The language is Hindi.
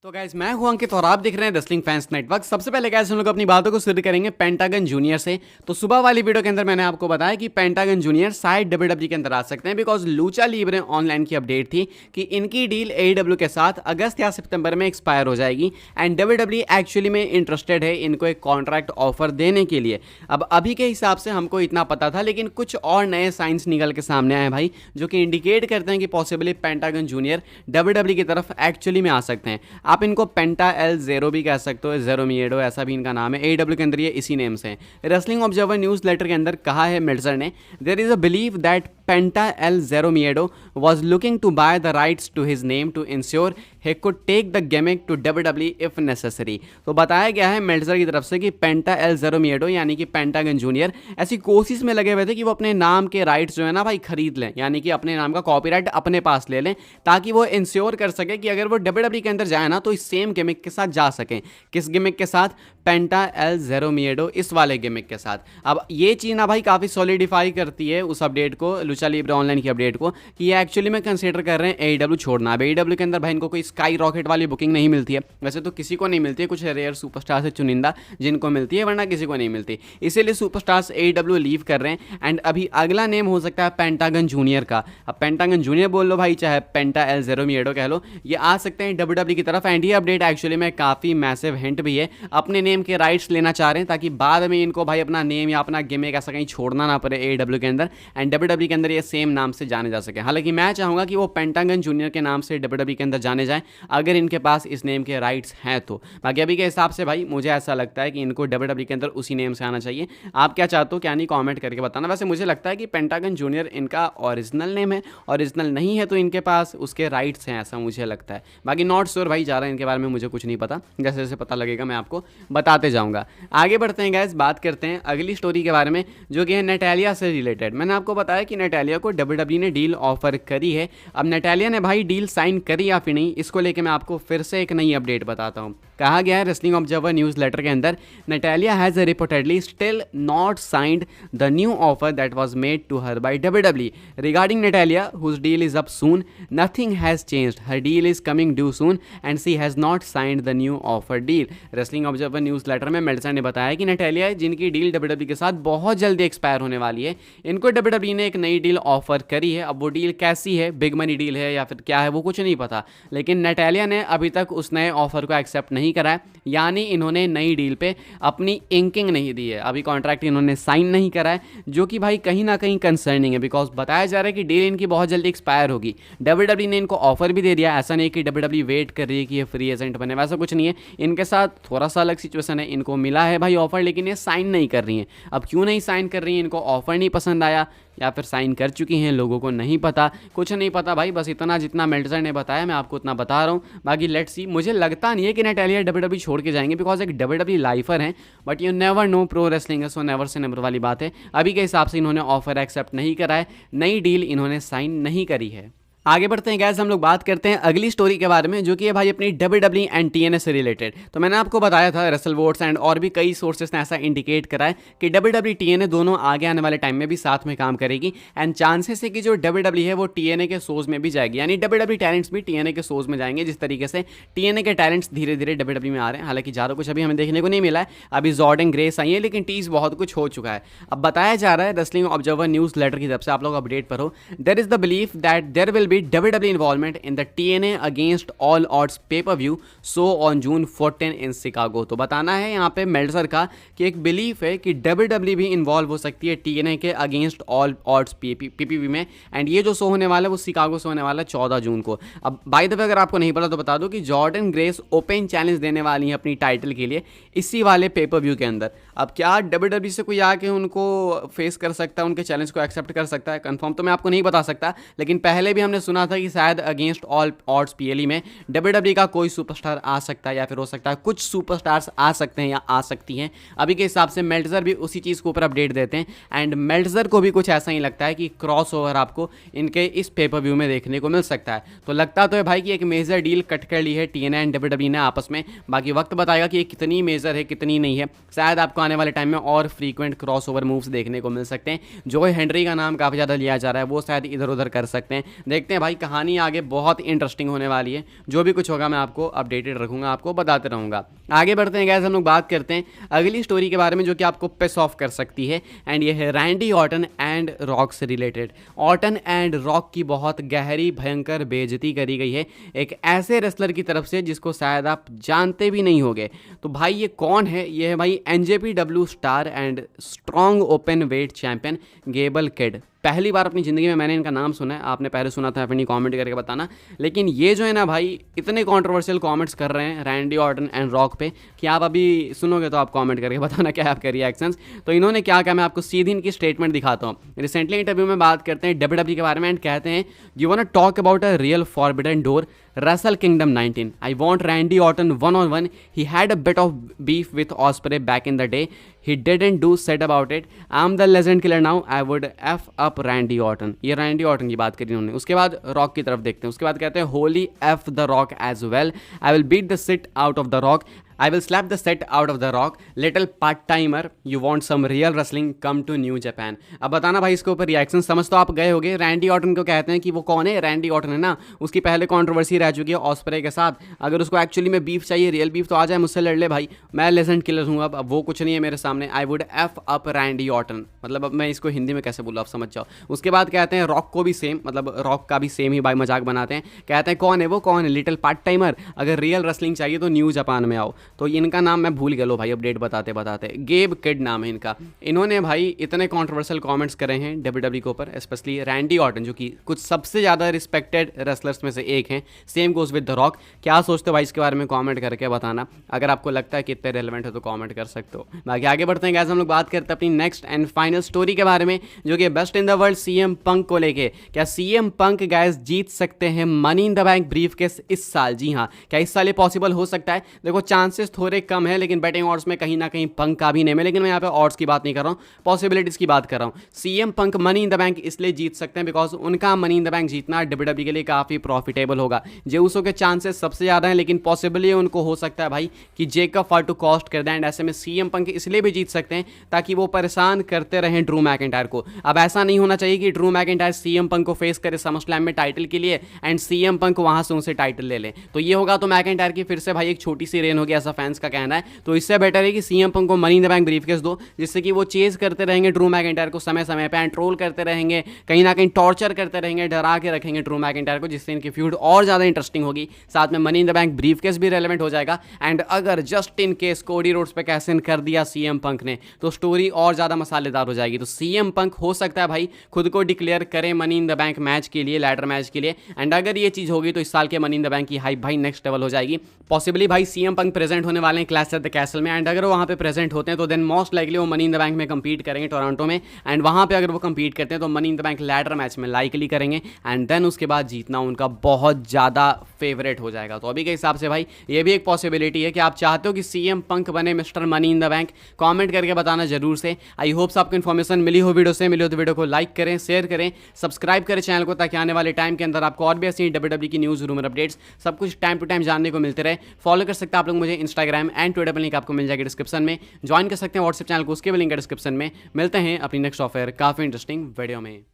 तो गाइस मैं हूं अंकित और आप देख रहे हैं रेसलिंग फैंस नेटवर्क। सबसे पहले गाइस हम लोग अपनी बातों को शुरू करेंगे पेंटागन जूनियर से। तो सुबह वाली वीडियो के अंदर मैंने आपको बताया कि पेंटागन जूनियर शायद डब्ल्यूडब्ल्यूई के अंदर आ सकते हैं, बिकॉज लूचा लिब्रे ऑनलाइन की अपडेट थी कि इनकी डील एईडब्ल्यू के साथ अगस्त या सितंबर में एक्सपायर हो जाएगी एंड डब्ल्यूडब्ल्यूई एक्चुअली में इंटरेस्टेड है इनको एक कॉन्ट्रैक्ट ऑफर देने के लिए। अब अभी के हिसाब से हमको इतना पता था, लेकिन कुछ और नए साइंस निकल के सामने आए भाई, जो कि इंडिकेट करते हैं कि पॉसिबली पेंटागन जूनियर डब्ल्यूडब्ल्यूई की तरफ एक्चुअली में आ सकते हैं। आप इनको पेंटा एल जेरो भी कह सकते हो, जेरो मिएडो ऐसा भी इनका नाम है। एडब्ल्यू के अंदर ये इसी नेम से है। रेसलिंग ऑब्जर्वर न्यूज लेटर के अंदर कहा है मेल्जर ने, there is a believe that पेंटा एल जेरो मिएडो was looking to buy the rights to his name to ensure he could take the gimmick to WWE if necessary। तो बताया गया है मेल्जर की तरफ से कि पेंटा एल जेरो मिएडो यानी कि पेंटागन जूनियर ऐसी कोशिश में लगे हुए थे कि वो अपने नाम के राइट्स जो है ना भाई खरीद लें, यानी कि अपने नाम का कॉपीराइट अपने पास ले लें, ताकि वो इंश्योर कर सके कि अगर वो WWE के अंदर जाए ना तो इस सेम गिमिक के साथ जा सकें। किस गिमिक के साथ? पेंटा एल जेरो मिएडो, इस वाले गिमिक के साथ। अब ये चीज़ ना भाई काफ़ी सॉलिडिफाई करती है उस अपडेट को, लूचा लिब्रे ऑनलाइन की अपडेट को, कि ये एक्चुअली में कंसीडर कर रहे हैं एईडब्ल्यू छोड़ना। अब एईडब्ल्यू के अंदर भाई इनको कोई स्काई रॉकेट वाली बुकिंग नहीं मिलती है, वैसे तो किसी को नहीं मिलती है, कुछ रेयर सुपरस्टार से चुनिंदा जिनको मिलती है, वरना किसी को नहीं मिलती। इसीलिए सुपरस्टार्स एईडब्ल्यू लीव कर रहे हैं एंड अभी अगला नेम हो सकता है पेंटागन जूनियर का। अब पेंटागन जूनियर बोल लो भाई, चाहे पेंटा एल जेरो मिएडो कह लो, ये आ सकते हैं डब्ल्यूडब्ल्यूई की तरफ। एंड ये अपडेट एक्चुअली में काफ़ी मैसिव हिंट भी है, अपने नेम के राइट्स लेना चाह रहे हैं ताकि बाद में इनको भाई अपना नेम या अपना गिमिक ऐसा कहीं छोड़ना ना पड़े एईडब्ल्यू के अंदर एंड डब्ल्यूडब्ल्यूई के अंदर ये सेम नाम से जाने जा सके। हालांकि मैं चाहूंगा कि वो पेंटागन जूनियर के नाम से डब्ल्यूडब्ल्यूई के अंदर जाने जाएं अगर इनके पास इस नेम के राइट्स हैं तो। बाकी अभी के हिसाब से भाई मुझे ऐसा लगता है कि इनको डब्ल्यूडब्ल्यूई के अंदर उसी नेम से आना चाहिए। आप क्या चाहते हो क्या नहीं, कमेंट करके बताना। वैसे मुझे लगता है कि पेंटागन जूनियर इनका ओरिजिनल नेम है, ओरिजिनल नहीं है तो इनके पास उसके राइट्स हैं, ऐसा मुझे लगता है। बाकी नॉट श्योर भाई, ज़्यादा इनके बारे में मुझे कुछ नहीं पता, जैसे जैसे पता लगेगा मैं आपको बताते जाऊँगा। आगे बढ़ते हैं गाइस, बात करते हैं अगली स्टोरी के बारे में जो कि है नटालिया से रिलेटेड। मैंने आपको बताया कि नटालिया को डब्ल्यूडब्ल्यूई ने डील ऑफर करी है। अब नटालिया ने भाई डील साइन करी या फिर नहीं, इसको लेके मैं आपको फिर से एक नई अपडेट बताता हूँ। कहा गया है रेसलिंग ऑब्जर्वर न्यूज लेटर के अंदर, Natalia has reportedly still not signed the new offer that was made to her by WWE. Regarding Natalia whose deal is up soon, nothing has changed, her deal is coming due soon and she has not signed the new offer deal. Wrestling observer newsletter में मेल्जर ने बताया कि नटालिया जिनकी डील डब्ल्यूडब्ल्यूई के साथ बहुत जल्दी एक्सपायर होने वाली है, इनको डब्ल्यूडब्ल्यूई ने एक नई डील ऑफर करी है। अब वो डील कैसी है, बिग मनी डील है या फिर क्या है, वो कुछ नहीं पता, लेकिन नटालिया ने अभी तक उस नए ऑफर को एक्सेप्ट नहीं करा है, यानी इन्होंने नई डील पे अपनी इंकिंग नहीं दी है, अभी कॉन्ट्रैक्ट इन्होंने साइन नहीं करा है, जो कि भाई कहीं ना कहीं कंसर्निंग है, बिकॉज बताया जा रहा है कि डील इनकी बहुत जल्दी एक्सपायर होगी। डब्ल्यूडब्ल्यूई ने इनको ऑफर भी दे दिया, ऐसा नहीं कि डब्ल्यूडब्ल्यूई वेट कर रही है कि ये फ्री एजेंट बने, वैसा कुछ नहीं है। इनके साथ थोड़ा सा अलग सिचुएशन है, इनको मिला है भाई ऑफर, लेकिन ये साइन नहीं कर रही हैं। अब क्यों नहीं साइन कर रही हैं, इनको ऑफर नहीं पसंद आया या फिर साइन कर चुकी हैं, लोगों को नहीं पता, कुछ नहीं पता भाई, बस इतना जितना मेल्जर ने बताया मैं आपको उतना बता रहा हूँ। बाकी लेट्स सी, मुझे लगता नहीं है कि नटालिया डब्ल्यूडब्ल्यूई छोड़ के जाएंगे, बिकॉज एक डब्ल्यूडब्ल्यूई लाइफर हैं, but you never know, pro wrestling है सो नेवर से नेवर वाली बात है। अभी के हिसाब से इन्होंने ऑफर एक्सेप्ट नहीं करा है, नई डील इन्होंने साइन नहीं करी है। आगे बढ़ते हैं गैस, हम लोग बात करते हैं अगली स्टोरी के बारे में जो कि है भाई अपनी डब्ल्यूडब्ल्यूई एंड टीएनए से रिलेटेड। तो मैंने आपको बताया था रेसल वोट्स एंड और भी कई सोर्सेस ने ऐसा इंडिकेट करा है कि डब्ल्यूडब्ल्यूई टीएनए दोनों आगे आने वाले टाइम में भी साथ में काम करेगी एंड चांसेस है कि जो डब्ल्यूडब्ल्यूई है वो टीएनए के शोज में भी जाएगी, यानी डब्ल्यूडब्ल्यूई टैलेंट्स भी टीएनए के शोज में जाएंगे, जिस तरीके से टीएनए के टैलेंट्स धीरे धीरे डब्ल्यूडब्ल्यूई में आ रहे हैं। हालांकि ज़्यादा कुछ अभी हमें देखने को नहीं मिला है, अभी जॉर्डन ग्रेस आई है, लेकिन टीज बहुत कुछ हो चुका है। अब बताया जा रहा है रेसलिंग ऑब्जर्वर न्यूज लेटर की तरफ से, आप लोग अपडेट पर हो, there is the belief that there will be WWE in the TNA against all odds pay-per-view show on June 14 in Chicago। तो बताना है यहाँ पे मेल्जर का कि एक बिलीफ है कि WWE भी इन्वॉल्व हो सकती है TNA के अगेंस्ट ऑल ऑड्स PPV में, एंड ये जो शो होने वाला है वो शिकागो से होने वाला है 14 जून को। अब बाय द वे अगर आपको नहीं पता तो बता दो कि जॉर्डन ग्रेस ओपन चैलेंज देने वाली है अपनी टाइटल के लिए इसी वाले पेपर-व्यू के अंदर। अब क्या WWE से कोई आके उनको फेस कर सकता है, उनके चैलेंज को एक्सेप्ट कर सकता है, कंफर्म तो मैं आपको नहीं बता सकता, लेकिन पहले भी हमने सुना था कि शायद अगेंस्ट ऑल ऑड्स पीएलई में डब्ल्यूडब्ल्यूई का कोई सुपरस्टार आ सकता है या फिर हो सकता है कुछ सुपरस्टार्स आ सकते हैं या आ सकती हैं। अभी के हिसाब से मेल्टजर भी उसी चीज़ के ऊपर अपडेट देते हैं एंड मेल्टजर को भी कुछ ऐसा ही लगता है कि क्रॉस ओवर आपको इनके इस पेपर व्यू में देखने को मिल सकता है। तो लगता तो है भाई कि एक मेजर डील कट कर ली है टीएनए एंड डब्ल्यूडब्ल्यूई ने आपस में, बाकी वक्त बताएगा कि ये कितनी मेजर है कितनी नहीं है। शायद आपको आने वाले टाइम में और फ्रीक्वेंट क्रॉस ओवर मूव्स देखने को मिल सकते हैं। जो हेनरी का नाम काफ़ी ज़्यादा लिया जा रहा है, वो शायद इधर उधर कर सकते हैं। देखते देखते हैं भाई, कहानी आगे बहुत इंटरेस्टिंग होने वाली है। जो भी कुछ होगा मैं आपको अपडेटेड रखूंगा, आपको बताते रहूँगा। आगे बढ़ते हैं गैस, हम लोग बात करते हैं अगली स्टोरी के बारे में जो कि आपको पिस ऑफ कर सकती है, एंड ये है रैंडी ऑर्टन एंड रॉक से रिलेटेड। ऑर्टन एंड रॉक की बहुत गहरी भयंकर बेइज्जती करी गई है एक ऐसे रेसलर की तरफ से जिसको शायद आप जानते भी नहीं होंगे। तो भाई ये कौन है? ये है भाई NJPW star and strong open weight champion Gable kid. पहली बार अपनी ज़िंदगी में मैंने इनका नाम सुना है, आपने पहले सुना था फिर नहीं, कमेंट करके बताना। लेकिन ये जो है ना भाई, इतने कंट्रोवर्शियल कमेंट्स कर रहे हैं रैंडी ऑर्टन एंड रॉक पे कि आप अभी सुनोगे तो आप कमेंट करके बताना क्या है आपके रिएक्शंस। तो इन्होंने क्या कहा, मैं आपको सीधी इनकी स्टेटमेंट दिखाता हूँ। रिसेंटली इंटरव्यू में बात करते हैं WWE के बारे में एंड कहते हैं, you want to talk about a real forbidden door Wrestle Kingdom 19. I want Randy Orton one-on-one. He had a bit of beef with Ospreay back in the day. He didn't do sad about it. I'm the legend killer now. I would F up Randy Orton. ये Randy Orton की बात करी उन्होंने। उसके बाद रॉक की तरफ देखते हैं। उसके बाद कहते हैं, Holy F the Rock as well. I will beat the shit out of the Rock. I will slap the set out of the Rock. Little part timer. You want some real wrestling? Come to New Japan. अब बताना भाई इसके ऊपर रिएक्शन समझ तो आप गए होगे। रैंडी ऑर्टन को कहते हैं कि वो कौन है? रैंडी ऑर्टन है ना, उसकी पहले कंट्रोवर्सी रह चुकी है ऑस्प्रे के साथ। अगर उसको एक्चुअली में बीफ चाहिए, रियल बीफ, तो आ जाए मुझसे लड़ ले भाई, मैं लेजेंड किलर हूँ। अब वो कुछ नहीं है मेरे सामने। I would F up Randy Orton. मतलब अब मैं इसको हिंदी में कैसे बोलूँ, आप समझ जाओ। उसके बाद कहते हैं रॉक को भी सेम, मतलब रॉक का भी सेम ही भाई मजाक बनाते हैं। कहते हैं कौन है वो? कौन है? Little part timer. अगर रियल रेसलिंग चाहिए तो न्यू जापान में आओ। तो इनका नाम मैं भूल गया, लो भाई अपडेट बताते बताते। गेब किड नाम है इनका। इन्होंने भाई इतने कंट्रोवर्शियल कमेंट्स करे हैं WWE के ऊपर, स्पेशली रैंडी ऑर्टन जो कि कुछ सबसे ज़्यादा रिस्पेक्टेड रेसलर्स में से एक हैं। Same goes with the rock. क्या सोचते हो भाई इसके बारे में कमेंट करके बताना। अगर आपको लगता है कि इतने रेलेवेंट है तो कमेंट कर सकते हो। बाकी आगे बढ़ते हैं गाइस, हम लोग बात करते हैं अपनी नेक्स्ट एंड फाइनल स्टोरी के बारे में जो कि best in the world CM पंक को लेके। क्या CM पंक गाइस जीत सकते हैं money in the bank briefcase इस साल? जी हाँ, क्या इस साल ये पॉसिबल हो सकता है? देखो चांसेस थोड़े कम है, लेकिन बैटिंग ऑड्स में कहीं ना कहीं पंक का भी नेम है। लेकिन मैं यहाँ पे ऑड्स की बात नहीं कर रहा हूँ, पॉसिबिलिटीज की बात कर रहा हूँ। CM punk money in the bank इसलिए जीत सकते हैं बिकॉज उनका मनी इन द बैंक जीतना WWE के लिए काफी प्रॉफिटेबल होगा। जेउसो के चांसेस सबसे ज्यादा है, लेकिन पॉसिबली उनको हो सकता है भाई कि जेकब फॉर टू कॉस्ट कर दें। एंड ऐसे में CM पंक इसलिए भी जीत सकते हैं ताकि वो परेशान करते रहें ड्रू मैकिंटायर को। अब ऐसा नहीं होना चाहिए कि ड्रू मैकिंटायर CM पंक को फेस करे समरस्लैम में टाइटल के लिए एंड CM पंक वहां से उनसे टाइटल ले ले। तो ये होगा तो मैकिंटायर की फिर से भाई एक छोटी सी रेन होगी, ऐसा फैंस का कहना है। तो इससे बेटर है कि CM पंक को money in the bank briefcase दो, जिससे कि वो चेज करते रहेंगे ड्रू मैकिंटायर को समय समय पे, एंड ट्रोल करते रहेंगे, कहीं ना कहीं टॉर्चर करते रहेंगे, डरा के रखेंगे ड्रू मैकिंटायर को, जिससे इनकी फ्यूड और ज़्यादा इंटरेस्टिंग होगी। साथ में money in the bank briefcase भी रेलेवेंट हो जाएगा। एंड अगर just in case Cody Rhodes पे कैसे कर दिया CM पंक ने, तो स्टोरी और ज़्यादा मसालेदार हो जाएगी। तो CM पंक हो सकता है भाई खुद को डिक्लेयर करें money in the bank match के लिए, लैडर मैच के लिए। एंड अगर ये चीज़ होगी तो इस साल के मनी इन द बैंक की हाइप भाई नेक्स्ट लेवल हो जाएगी। पॉसिबली भाई CM पंक प्रेजेंट होने वाले हैं क्लैश एट द कैसल में, एंड अगर वो वहाँ पे प्रेजेंट होते हैं तो देन मोस्ट लाइकली वो मनी इन द बैंक में compete करेंगे टोरंटो में। एंड वहाँ पे अगर वो compete करते हैं तो money in the bank ladder match में लाइकली करेंगे, एंड देन उसके बाद जीतना उनका बहुत ज़्यादा फेवरेट हो जाएगा। तो अभी के हिसाब से भाई ये भी एक पॉसिबिलिटी है कि आप चाहते हो कि CM पंक बने mister money in the bank. Comment करके बताना जरूर से। आई होप्स आपको इन्फॉर्मेशन मिली हो वीडियो से। मिली हो तो वीडियो को लाइक करें, शेयर करें, सब्सक्राइब करें चैनल को, ताकि आने वाले टाइम के अंदर आपको और भी ऐसी WWE की न्यूज़, रूमर, अपडेट्स सब कुछ टाइम टू टाइम जानने को मिलते रहे। फॉलो कर सकते हैं आप लोग मुझे इंस्टाग्राम एंड ट्विटर पर, लिंक आपको मिल जाएगी डिस्क्रिप्शन में। ज्वाइन कर सकते हैं व्हाट्सएप चैनल को, उसके भी लिंक है डिस्क्रिप्शन में। मिलते हैं अपनी नेक्स्ट ऑफर काफ़ी इंटरेस्टिंग वीडियो में।